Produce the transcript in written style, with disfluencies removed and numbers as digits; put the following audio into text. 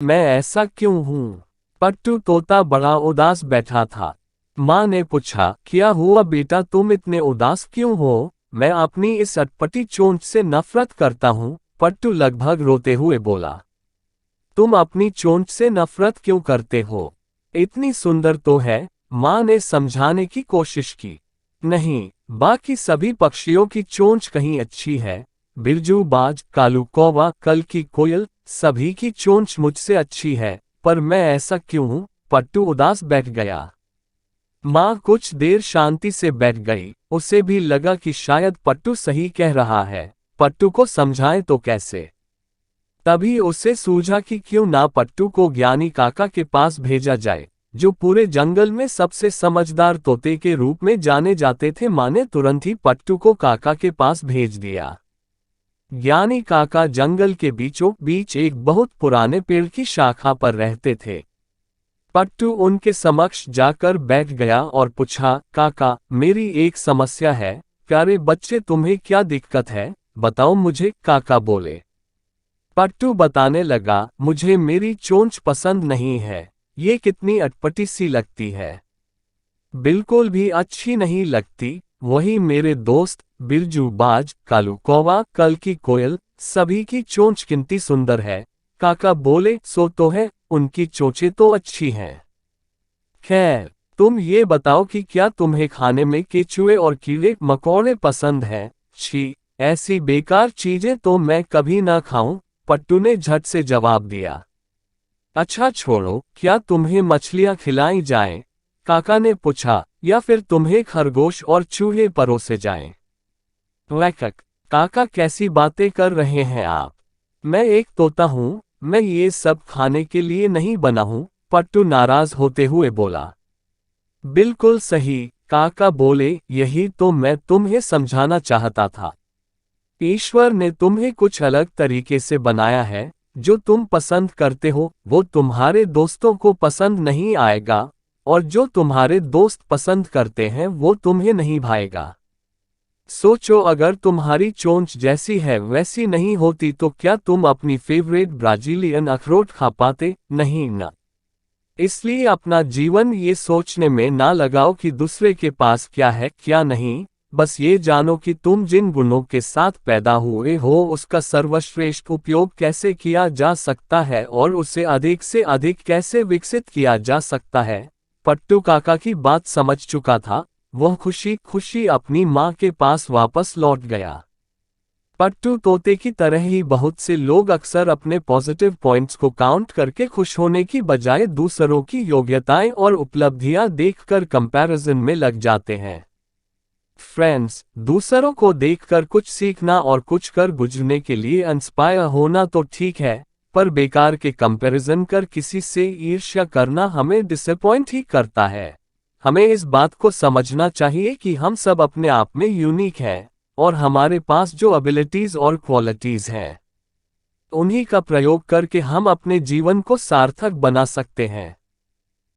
मैं ऐसा क्यों हूँ? पट्टू तोता बड़ा उदास बैठा था। माँ ने पूछा, क्या हुआ बेटा, तुम इतने उदास क्यों हो? मैं अपनी इस अटपटी चोंच से नफरत करता हूँ, पट्टू लगभग रोते हुए बोला। तुम अपनी चोंच से नफरत क्यों करते हो? इतनी सुंदर तो है, माँ ने समझाने की कोशिश की। नहीं, बाकी सभी पक्षियों की चोंच कहीं अच्छी है। बिरजू बाज, कालू कौवा, कल की कोयल, सभी की चोंच मुझसे अच्छी है, पर मैं ऐसा क्यों हूँ? पट्टू उदास बैठ गया। माँ कुछ देर शांति से बैठ गई। उसे भी लगा कि शायद पट्टू सही कह रहा है। पट्टू को समझाए तो कैसे? तभी उसे सूझा कि क्यों ना पट्टू को ज्ञानी काका के पास भेजा जाए, जो पूरे जंगल में सबसे समझदार तोते के रूप में जाने जाते थे। माँ ने तुरंत ही पट्टू को काका के पास भेज दिया। ज्ञानी काका जंगल के बीचों बीच एक बहुत पुराने पेड़ की शाखा पर रहते थे। पट्टू उनके समक्ष जाकर बैठ गया और पूछा, काका, मेरी एक समस्या है। प्यारे बच्चे, तुम्हें क्या दिक्कत है? बताओ मुझे, काका बोले। पट्टू बताने लगा, मुझे मेरी चोंच पसंद नहीं है। ये कितनी अटपटी सी लगती है। बिल्कुल भी अच्छी नहीं लगती। वही मेरे दोस्त बिरजू बाज, कालू कौवा, कल की कोयल, सभी की चोंच कितनी सुंदर है। काका बोले, सो तो है, उनकी चोंचें तो अच्छी हैं। खैर, तुम ये बताओ कि क्या तुम्हें खाने में केचुए और कीड़े मकोड़े पसंद हैं? छी, ऐसी बेकार चीजें तो मैं कभी ना खाऊं, पट्टू ने झट से जवाब दिया। अच्छा छोड़ो, क्या तुम्हें मछलियां खिलाई जाएं? काका ने पूछा, या फिर तुम्हें खरगोश और चूहे परोसे जाएं? वैकक, काका कैसी बातें कर रहे हैं आप? मैं एक तोता हूँ, मैं ये सब खाने के लिए नहीं बना हूँ, पट्टू नाराज होते हुए बोला। बिल्कुल सही, काका बोले, यही तो मैं तुम्हें समझाना चाहता था। ईश्वर ने तुम्हें कुछ अलग तरीके से बनाया है। जो तुम पसंद करते हो वो तुम्हारे दोस्तों को पसंद नहीं आएगा, और जो तुम्हारे दोस्त पसंद करते हैं वो तुम्हें नहीं भाएगा। सोचो, अगर तुम्हारी चोंच जैसी है वैसी नहीं होती तो क्या तुम अपनी फेवरेट ब्राजीलियन अखरोट खा पाते? नहीं ना। इसलिए अपना जीवन ये सोचने में ना लगाओ कि दूसरे के पास क्या है क्या नहीं। बस ये जानो कि तुम जिन गुणों के साथ पैदा हुए हो उसका सर्वश्रेष्ठ उपयोग कैसे किया जा सकता है और उसे अधिक से अधिक कैसे विकसित किया जा सकता है। पट्टू काका की बात समझ चुका था। वह खुशी खुशी अपनी माँ के पास वापस लौट गया। पट्टू तोते की तरह ही बहुत से लोग अक्सर अपने पॉजिटिव पॉइंट्स को काउंट करके खुश होने की बजाय दूसरों की योग्यताएं और उपलब्धियां देखकर कंपैरिजन में लग जाते हैं। फ्रेंड्स, दूसरों को देखकर कुछ सीखना और कुछ कर गुजरने के लिए इंस्पायर होना तो ठीक है, पर बेकार के कंपैरिजन कर किसी से ईर्ष्या करना हमें डिसअपॉइंट ही करता है। हमें इस बात को समझना चाहिए कि हम सब अपने आप में यूनिक हैं, और हमारे पास जो एबिलिटीज और क्वालिटीज हैं उन्हीं का प्रयोग करके हम अपने जीवन को सार्थक बना सकते हैं।